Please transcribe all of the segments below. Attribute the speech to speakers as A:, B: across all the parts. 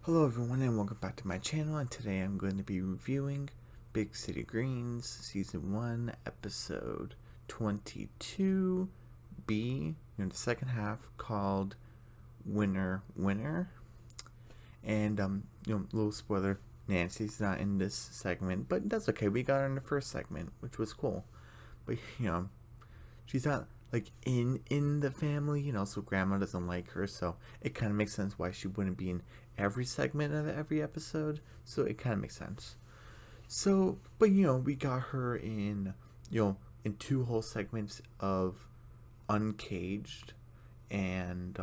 A: Hello everyone and welcome back to my channel, and today I'm going to be reviewing Big City Greens Season 1 Episode 22B, the second half, called Winner Winner. And little spoiler, Nancy's not in this segment, but that's okay, we got her in the first segment, which was cool. But she's not like in the family, so grandma doesn't like her, so it kind of makes sense why she wouldn't be in every segment of every episode, so it kind of makes sense. So but we got her in two whole segments of Uncaged, and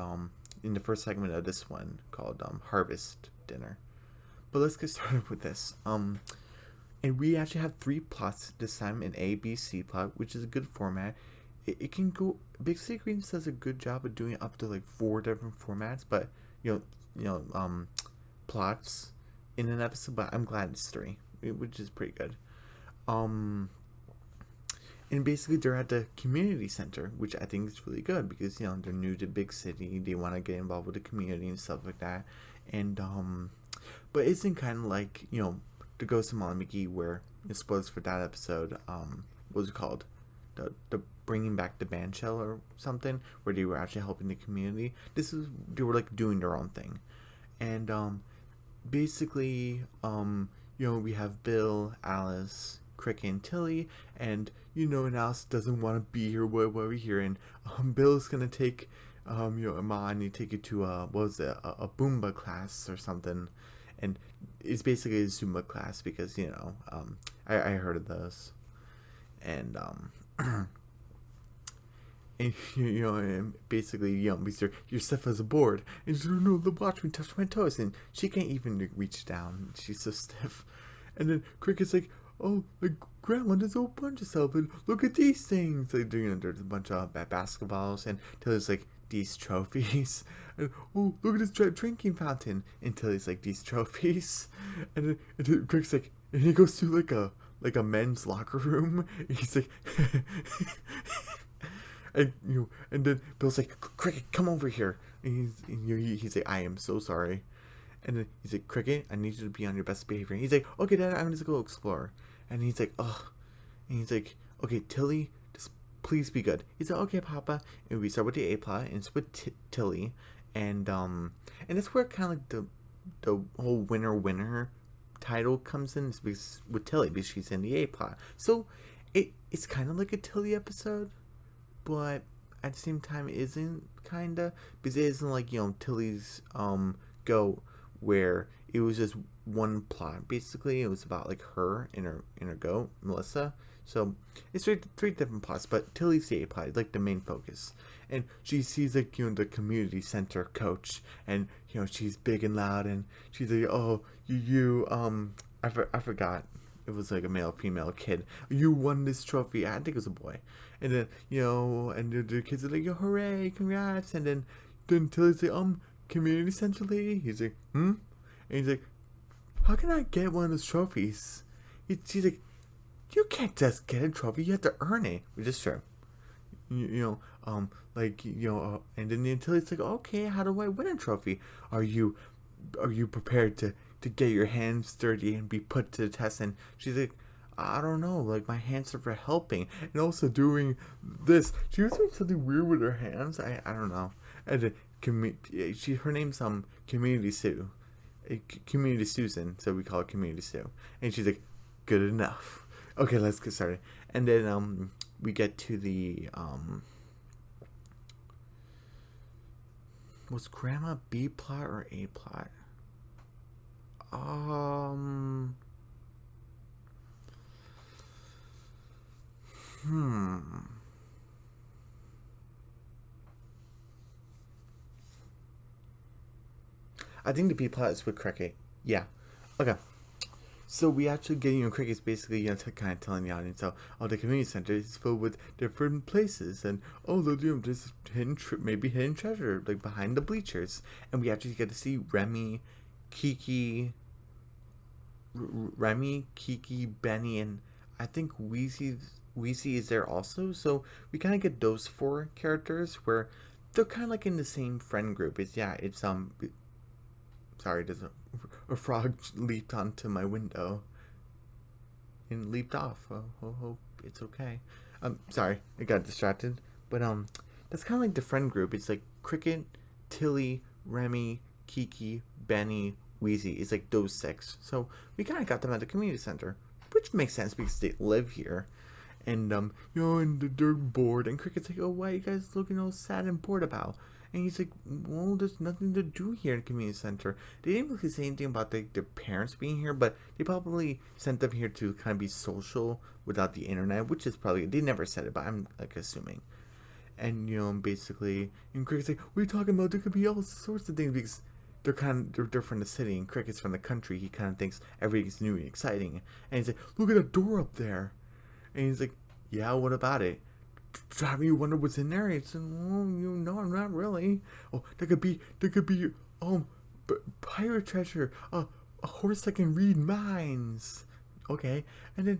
A: in the first segment of this one called Harvest Dinner. But let's get started with this. And we actually have three plots this time, an A, B, C plot, which is a good format. It can go. Big City Greens does a good job of doing up to like 4 different formats, but plots in an episode. But I'm glad it's 3, which is pretty good. And basically they're at the community center, which I think is really good because they're new to big city. They want to get involved with the community and stuff like that. And but isn't kind of like the Ghost of Molly McGee, where spoilers for that episode. What was it called? The bringing back the band shell or something, where they were actually helping the community. They were like doing their own thing, and basically we have Bill, Alice, Cricket, and Tilly, and and Alice doesn't want to be here while we're here, and Bill's gonna take Emma, and you take it to what was it, a Boomba class or something, and it's basically a Zumba class because I heard of those, and and and basically Mr. Your stuff as a board, and she's like, no, watch me touch my toes, and she can't even reach down, she's so stiff. And then Cricket's like, oh, like grandma, there's a whole bunch of stuff, and look at these things, like there's a bunch of basketballs, and Tilly's like, these trophies, and oh, look at this drinking fountain, and Tilly's like, these trophies, and then Cricket's like, and he goes to like a men's locker room, and he's like and and then Bill's like, Cricket, come over here, and he's like, I am so sorry. And then he's like, Cricket, I need you to be on your best behavior. And he's like, okay, Dad, I'm gonna go explore. And he's like, ugh. And he's like, okay, Tilly, just please be good. He's like, okay, Papa. And we start with the A plot, and it's with Tilly, and that's where kind of like the whole winner title comes in, is because with Tilly, because she's in the A plot. So it's kind of like a Tilly episode, but at the same time it isn't, kinda, because it isn't like Tilly's go, where it was just one plot. Basically it was about like her and her goat Melissa. So it's three different plots, but Tilly's the A plot, like the main focus, and she sees like the community center coach, and she's big and loud, and she's like, oh, I forgot, it was like a male female kid, you won this trophy. I think it was a boy. And then and the kids are like, yo, hooray, congrats. And then Tilly's like, community center lady. He's like, and he's like, how can I get one of those trophies? She's like, you can't just get a trophy, you have to earn it, which is true. And then Tilly's like, okay, how do I win a trophy? Are you prepared to get your hands dirty and be put to the test? And she's like, I don't know, like my hands are for helping, and also doing this. She was doing something weird with her hands. I don't know. And her name's Community Sue, Community Susan, so we call her Community Sue. And she's like, good enough. Okay, let's get started. And then we get to the was Grandma B plot or A plot? I think the B plot is with Cricket. Yeah. Okay. So we actually get Cricket's basically kind of telling the audience, oh, the community center is filled with different places, and there's maybe hidden treasure like behind the bleachers, and we actually get to see Remy, Kiki, Benny, and I think Wheezy is there also. So we kind of get those 4 characters where they're kind of like in the same friend group. Sorry, it doesn't a frog leaped onto my window and leaped off. Hope it's okay. Sorry, I got distracted. But that's kind of like the friend group. It's like Cricket, Tilly, Remy, Kiki, Benny, Wheezy. It's like those 6. So we kind of got them at the community center, which makes sense because they live here. And and they're bored. And Cricket's like, oh, why are you guys looking all sad and bored about? And he's like, well, there's nothing to do here in the community center. They didn't really say anything about their parents being here, but they probably sent them here to kind of be social without the internet, which is probably, they never said it, but I'm like assuming. And, basically, and Cricket's like, what are you talking about? There could be all sorts of things because they're from the city and Cricket's from the country. He kind of thinks everything's new and exciting. And he's like, look at that door up there. And he's like, yeah, what about it? Driving you wonder what's in there? It's well, no, not really. Oh, there could be pirate treasure, a horse that can read minds. Okay, and then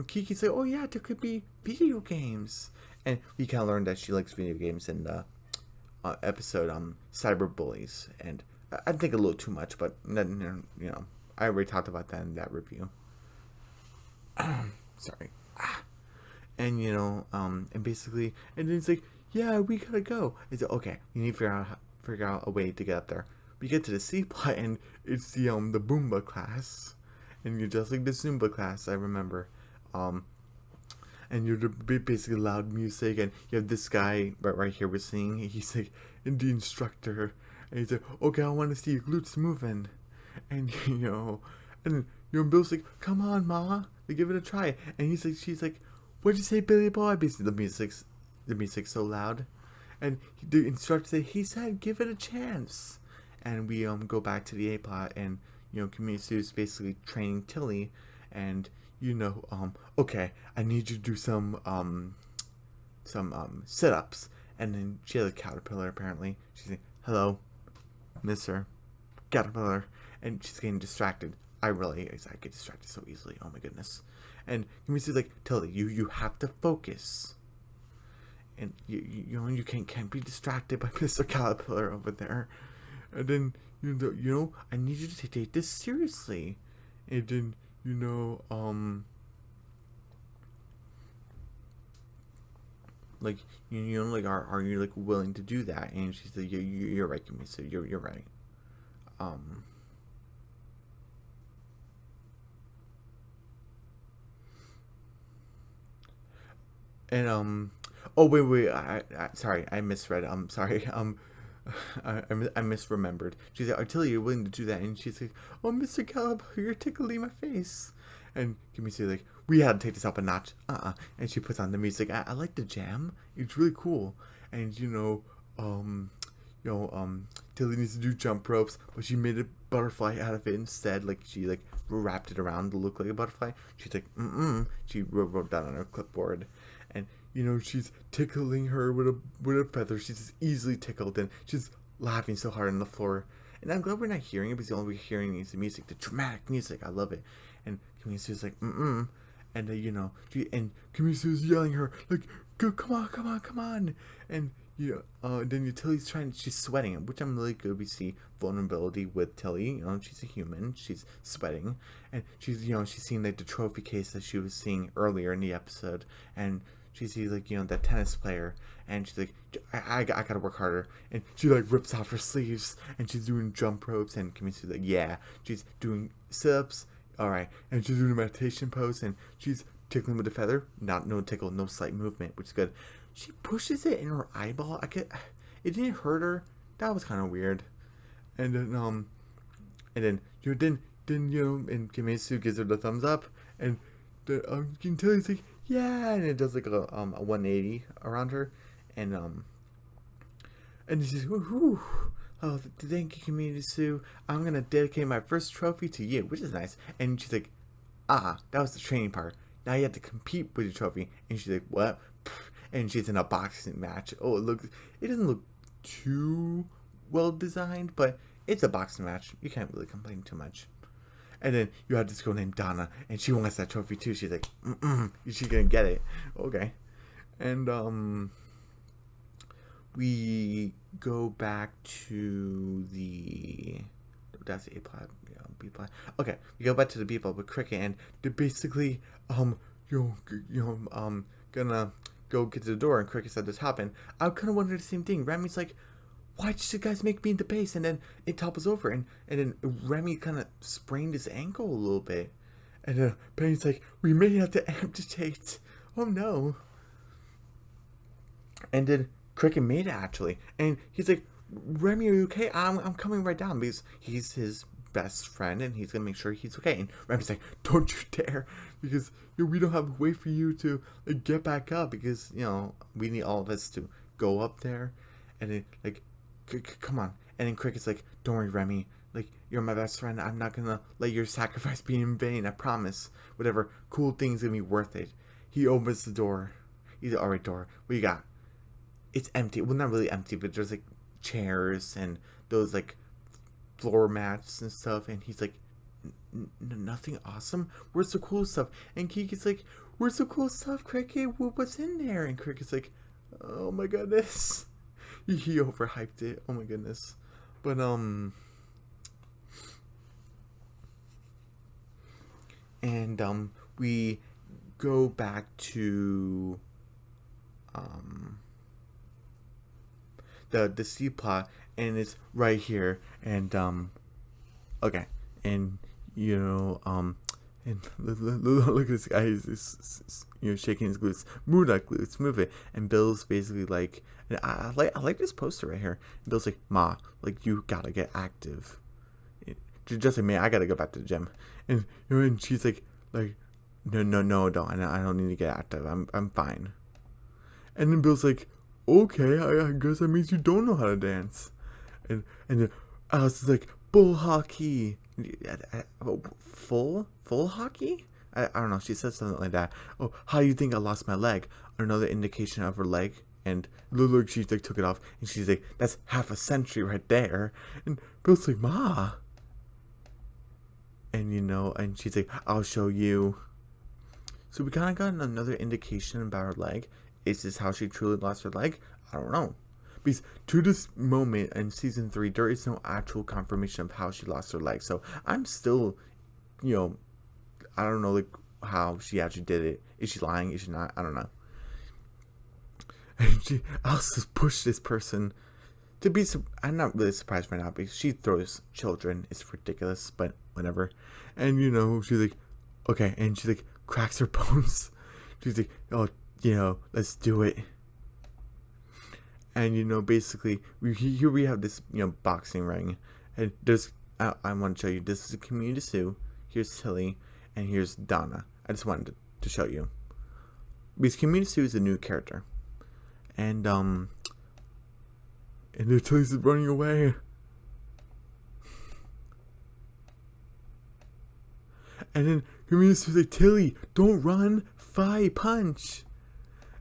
A: Kiki's like, oh yeah, there could be video games, and we kind of learned that she likes video games in the episode Cyber Bullies, and I think a little too much, but I already talked about that in that review. Sorry. And and basically, and then it's like, yeah, we gotta go. It's like, okay, you need to figure out a way to get up there. We get to the C plot, and it's the Boomba class, and you're just like the Zumba class, I remember, and you're basically loud music, and you have this guy right here we're seeing. He's like the instructor, and he's like, okay, I want to see your glutes moving, and and Bill's like, come on, ma, give it a try, and she's like, what'd you say, Billy Boy? Basically, the music's so loud, and the instructor said, he said, give it a chance, and we go back to the A plot, and Community Sue's basically training Tilly, and okay, I need you to do some sit-ups, and then she has a caterpillar apparently. She's like, hello, Mister Caterpillar, and she's getting distracted. I get distracted so easily. Oh my goodness. And Community Sue's like, Tilly, you have to focus. And you can't be distracted by Mr. Caterpillar over there. And then I need you to take this seriously. And then are you like willing to do that? And she's like, you're right, Community Sue, you're right. And oh wait, I sorry, I misread. Sorry, I misremembered. She's like, Artillery, you're willing to do that? And she's like, oh, Mr. Caleb, you're tickling my face. And Kimmy like, we had to take this up a notch. And she puts on the music. I like the jam. It's really cool. And Tilly needs to do jump ropes, but she made a butterfly out of it instead. Like she wrapped it around to look like a butterfly. She's like, She wrote that on her clipboard, and she's tickling her with a feather. She's just easily tickled, and she's laughing so hard on the floor. And I'm glad we're not hearing it because the only we're hearing is the music, the dramatic music. I love it. And Community like, and and Community is yelling at her like, go, come on, and then Tilly's she's sweating, which I'm really good. We see vulnerability with Tilly. She's a human. She's sweating, and she's seeing like the trophy case that she was seeing earlier in the episode, and she sees like that tennis player, and she's like, I gotta work harder, and she like rips off her sleeves, and she's doing jump ropes, and Community's like, yeah, she's doing sit-ups, all right, and she's doing a meditation pose, and she's tickling with the feather, no tickle, no slight movement, which is good. She pushes it in her eyeball. It didn't hurt her. That was kind of weird. And then and Kimetsu gives her the thumbs up, and you can tell he's like, yeah, and it does like a 180 around her, and he says, woohoo, oh, thank you, Kimetsu. I'm gonna dedicate my first trophy to you, which is nice. And she's like, that was the training part. Now you have to compete with your trophy. And she's like, what? And she's in a boxing match. Oh, it doesn't look too well designed, but it's a boxing match. You can't really complain too much. And then you have this girl named Donna, and she wants that trophy too. She's like, she's gonna get it. Okay. And we go back to the that's A plot, B plot. Okay, we go back to the B plot with Cricket, and they're basically gonna go get to the door, and Cricket said this happened. I kind of wondered the same thing. Remy's like, why did you guys make me in the base? And then it topples over, and then Remy kind of sprained his ankle a little bit, and Penny's like, we may have to amputate. Oh no. And then Cricket made it actually, and he's like, Remy, are you okay? I'm coming right down, because he's his best friend and he's gonna make sure he's okay. And Remy's like, don't you dare, because we don't have a way for you to get back up, because we need all of us to go up there. And then like, come on. And then Cricket's like, don't worry, Remy, like, you're my best friend. I'm not gonna let your sacrifice be in vain, I promise. Whatever cool thing's gonna be worth it. He opens the door. He's like, alright, door, what you got? It's empty. Well, not really empty, but there's like chairs and those like floor mats and stuff. And he's like, nothing awesome? Where's the cool stuff? And Kiki's like, where's the cool stuff, Cricket? What's in there? And Cricket's like, oh my goodness. He overhyped it. Oh my goodness. But and we go back to the C plot, and it's right here. And okay, and and look at this guy. He's shaking his glutes. Move that glutes, move it. And Bill's basically like, and I like this poster right here. And Bill's like, Ma, like, you gotta get active. Just like me, I gotta go back to the gym. And and she's like no, don't. I don't need to get active. I'm fine. And then Bill's like, okay, I guess that means you don't know how to dance. And then Alice is like, bull hockey. Full hockey? I don't know. She said something like that. Oh, how do you think I lost my leg? Another indication of her leg. And look, she like took it off, and she's like, that's half a century right there. And Bill's like, Ma. And and she's like, I'll show you. So we kind of got another indication about her leg. Is this how she truly lost her leg? I don't know. Because to this moment in season 3, there is no actual confirmation of how she lost her leg. So I'm still, I don't know like how she actually did it. Is she lying? Is she not? I don't know. And she also pushed this person to be. I'm not really surprised right now, because she throws children. It's ridiculous, but whatever. And she's like, okay, and she like cracks her bones. She's like, oh, let's do it. And basically here we have this boxing ring, and there's I want to show you, this is a community Sue. Here's Tilly, and here's Donna. I just wanted to show you, because community Sue is a new character, and Tilly's running away, and then community Sue's like, Tilly, don't run, fight, punch.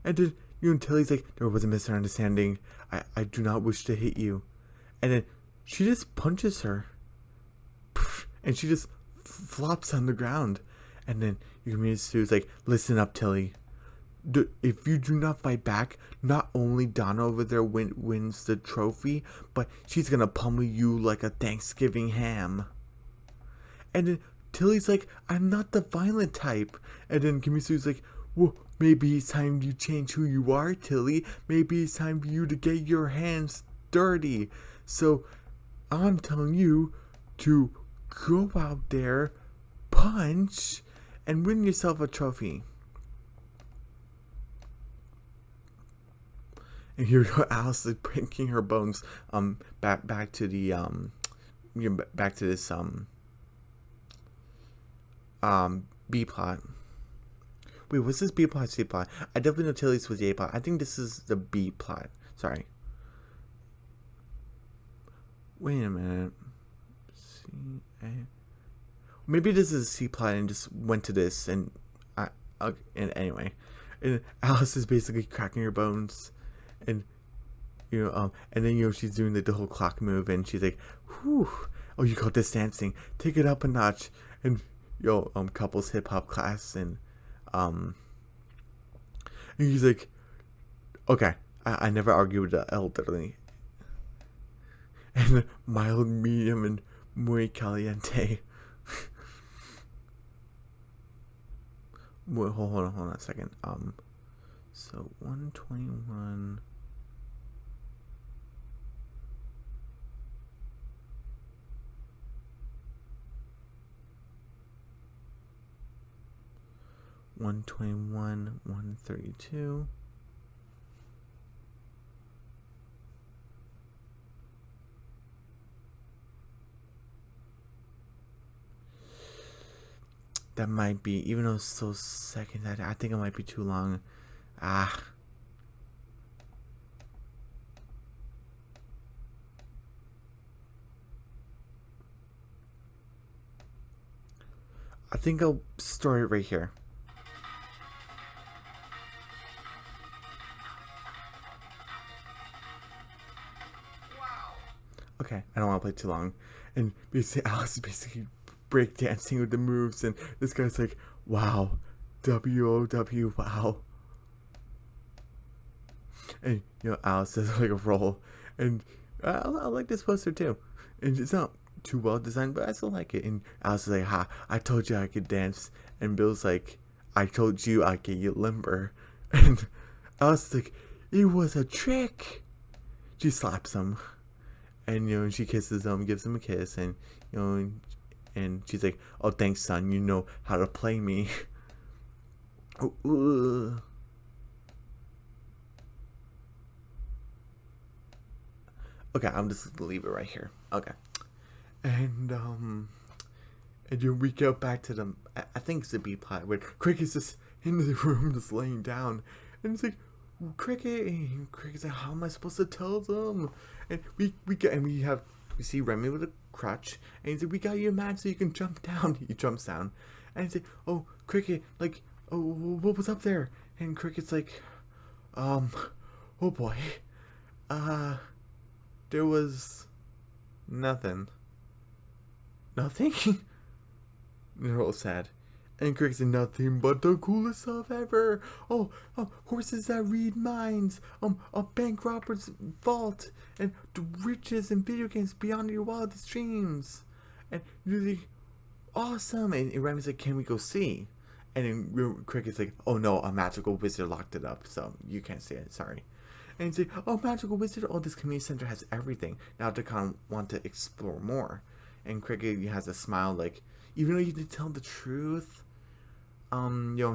A: And then Tilly's like, there was a misunderstanding. I do not wish to hit you. And then she just punches her. And she just flops on the ground. And then community Sue's like, listen up, Tilly. If you do not fight back, not only Donna over there wins the trophy, but she's gonna pummel you like a Thanksgiving ham. And then Tilly's like, I'm not the violent type. And then community Sue's like, well, maybe it's time you change who you are, Tilly. Maybe it's time for you to get your hands dirty. So I'm telling you to go out there, punch, and win yourself a trophy. And here we go, Alice is breaking her bones. Back to the back to this B plot. Wait, was this B plot or C plot? I definitely know Tilly's was the A plot. I think this is the B plot. Sorry. Wait a minute. Maybe this is a C plot and just went to this, and and anyway, and Alice is basically cracking her bones, and and then she's doing the whole clock move, and she's like, whew, oh, you call this dancing? Take it up a notch. And couples hip hop class, and he's like, okay, I never argue with the elderly. And mild, medium, and muy caliente. Wait, hold on a second. So 121. $121, 132. That might be, even though it's so second, I think it might be too long. Ah. I think I'll store it right here. Okay, I don't want to play too long. And basically, Alice is basically breakdancing with the moves, and this guy's like, wow, W-O-W, wow. And, Alice does like a roll. And I like this poster too. And it's not too well designed, but I still like it. And Alice is like, ha, I told you I could dance. And Bill's like, I told you I could get limber. And Alice is like, it was a trick. She slaps him. And she kisses him, gives him a kiss, and and she's like, "Oh, thanks, son. You know how to play me." Okay, I'm just gonna leave it right here. Okay, and we go back to the. I think it's the B plot where Cricket's just in the room, just laying down, and it's like, Cricket's like, how am I supposed to tell them? And we see Remy with a crutch, and he's like, we got you a mat so you can jump down. He jumps down, and he's like, oh, Cricket, like, oh, what was up there? And Cricket's like, oh boy, there was nothing. They're all sad. And Cricket's nothing but the coolest stuff ever. Oh, horses that read minds. A bank robber's vault. And the riches and video games beyond your wildest dreams. And you're like, awesome. And Remy's like, can we go see? And then Cricket's like, oh no, a magical wizard locked it up, so you can't see it, sorry. And he's like, oh, magical wizard, oh, this community center has everything. Now to kind of want to explore more. And Cricket has a smile like, even though you did tell the truth,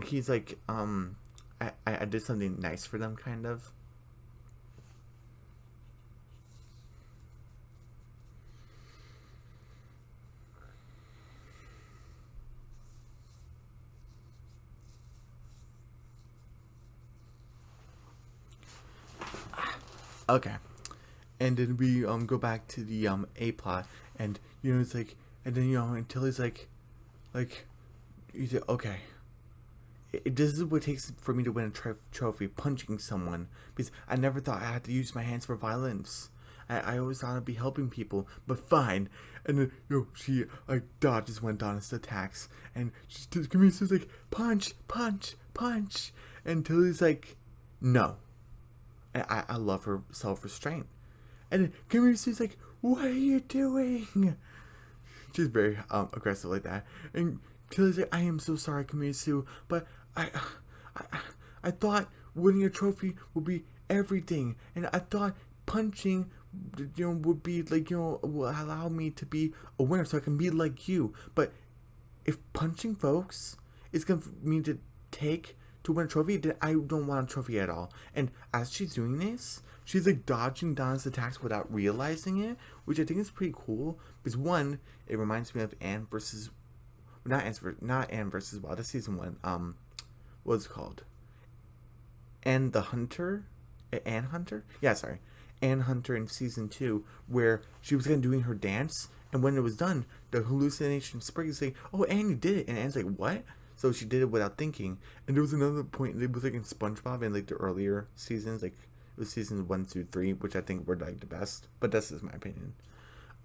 A: he's like, I did something nice for them, kind of. Okay. And then we go back to the A plot, and it's like, and then until he's like he's like, okay, this is what it takes for me to win a trophy, punching someone, because I never thought I had to use my hands for violence. I always thought I'd be helping people, but fine. And then she like dodges when Donna's attacks, and she's like, punch, until he's like, no. And I love her self-restraint. And then Kamisu's like, what are you doing? She's very aggressive like that. And Tilly's like, I am so sorry, Kamisu, but I thought winning a trophy would be everything. And I thought punching, would be like, will allow me to be a winner so I can be like you. But if punching folks is going to mean to take to win a trophy, then I don't want a trophy at all. And as she's doing this, she's like dodging Donna's attacks without realizing it, which I think is pretty cool. Because one, it reminds me of Anne versus Wild. That's season 1. What's it called? Anne Hunter. Yeah, sorry. Anne Hunter in season 2, where she was kind of doing her dance, and when it was done, the hallucination spring is saying, "Oh, Anne, you did it," and Anne's like, "What?" So she did it without thinking. And there was another point. It was like in SpongeBob in like the earlier seasons, like it was seasons 1 through 3, which I think were like the best. But that's just my opinion.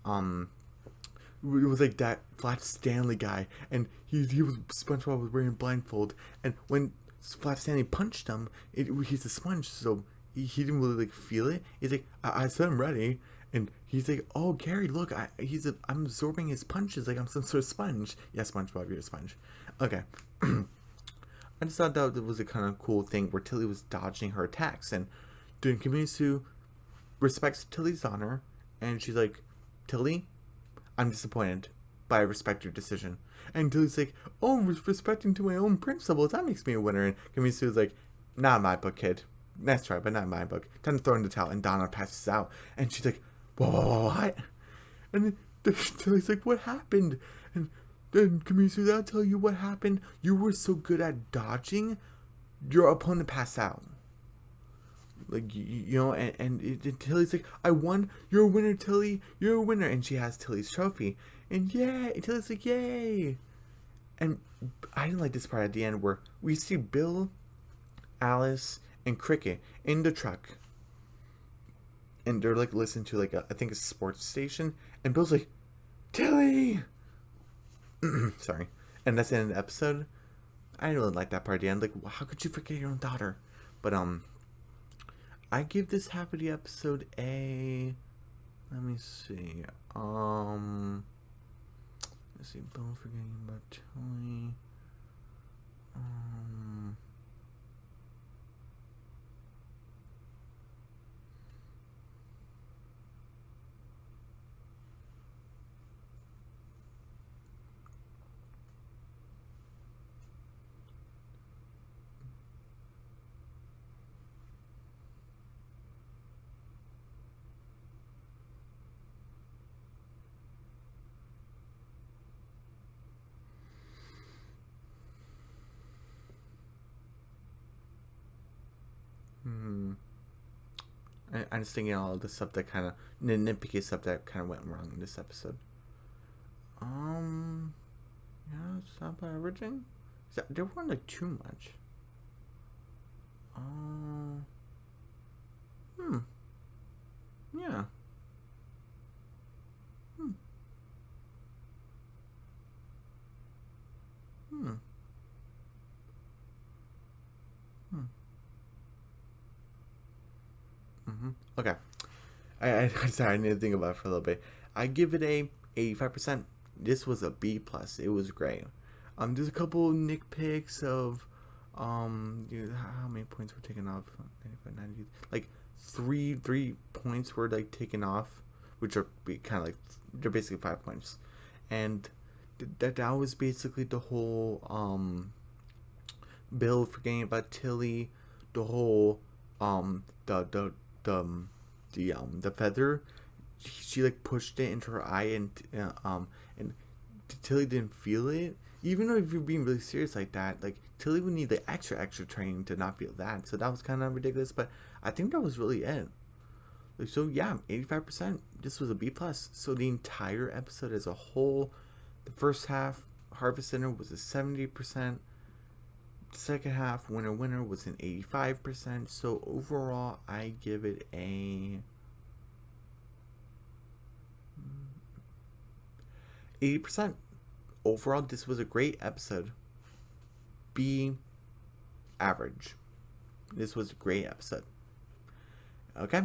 A: It was like that Flat Stanley guy, and he was SpongeBob was wearing a blindfold, and when Flat Stanley punched him, he's a sponge, so he didn't really like feel it. He's like, I said I'm ready, And he's like, "Oh, Gary, look, I'm absorbing his punches like I'm some sort of sponge." Yeah, SpongeBob, you're a sponge. Okay. I just thought that was a kind of cool thing where Tilly was dodging her attacks, and doing Kimisu respects Tilly's honor, and she's like, "Tilly, I'm disappointed, but I respect your decision." And Tilly's like, "Oh, I'm respecting to my own principles. That makes me a winner." And Kimisu's like, "Not in my book, kid. Nice try, but not in my book. Time to throw in the towel." And Donna passes out, and she's like, "Whoa, what?" And then Tilly's like, "What happened?" And then Kimisu, "I'll tell you what happened. You were so good at dodging, your opponent passed out." Like, and Tilly's like, "I won. You're a winner, Tilly. You're a winner." And she has Tilly's trophy. And yay! And Tilly's like, "Yay!" And I didn't like this part at the end where we see Bill, Alice, and Cricket in the truck. And they're like listening to like I think a sports station. And Bill's like, "Tilly!" Sorry. And that's the end of the episode. I didn't really like that part at the end. Like, how could you forget your own daughter? But I give this half of the episode a, let me see. Let's see. Bill forgetting about Tilly. I'm just thinking all the stuff that kind of nitpicky stuff that kind of went wrong in this episode. Yeah, it's not by everything. There weren't like too much. Yeah. Hmm. Hmm. Hmm. Okay. Sorry, I need to think about it for a little bit. I give it a 85%. This was a B plus. It was great. There's a couple nitpicks of how many points were taken off? 90, like three points were like taken off, which are kind of like they're basically 5 points, and that was basically the whole Bill forgetting about Tilly, the whole the feather. She like pushed it into her eye, and Tilly didn't feel it. Even though if you're being really serious like that, like Tilly would need the extra training to not feel that. So that was kind of ridiculous. But I think that was really it. Like, so yeah, 85%. This was a B plus. So the entire episode as a whole, the first half Harvest Center was a 70%. The second half Winner was an 85%. So overall, I give it a 80%. Overall, this was a great episode. B average. This was a great episode. Okay?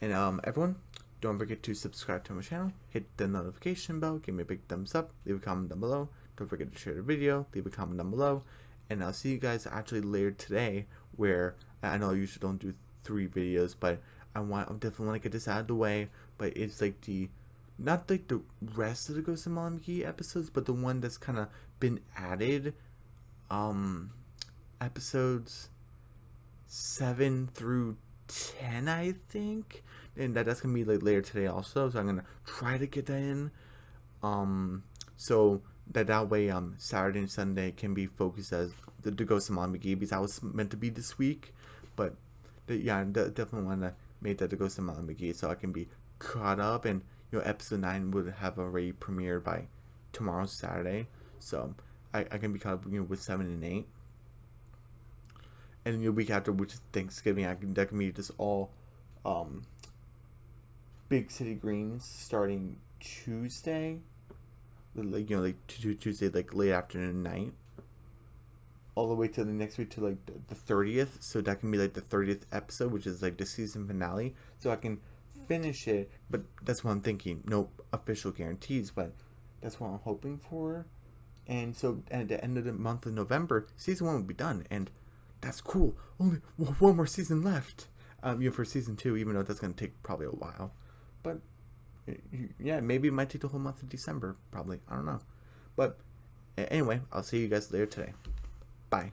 A: And everyone, don't forget to subscribe to my channel, hit the notification bell, give me a big thumbs up, leave a comment down below. Don't forget to share the video, leave a comment down below. And I'll see you guys actually later today, where I know I usually don't do 3 videos, but I definitely want to get this out of the way. But it's like not like the rest of the Ghost of Molly McGee episodes, but the one that's kind of been added. Episodes 7 through 10, I think, and that's gonna be like later today also. So I'm gonna try to get that in. So that way Saturday and Sunday can be focused as the Ghost of Molly McGee, because that was meant to be this week, but yeah, I definitely want to make that the Ghost of Molly McGee so I can be caught up, and episode 9 would have already premiered by tomorrow, Saturday, so I can be caught up with 7 and 8. And the week after, which is Thanksgiving, that can be just all Big City Greens starting Tuesday, like Tuesday, like late afternoon, night, all the way to the next week to like the 30th. So that can be like the 30th episode, which is like the season finale. So I can finish it, but that's what I'm thinking. No official guarantees, but that's what I'm hoping for. And so at the end of the month of November, season 1 will be done, and that's cool. Only one more season left. For season 2, even though that's gonna take probably a while, but yeah, maybe it might take the whole month of December. Probably, I don't know. But anyway, I'll see you guys later today. Bye.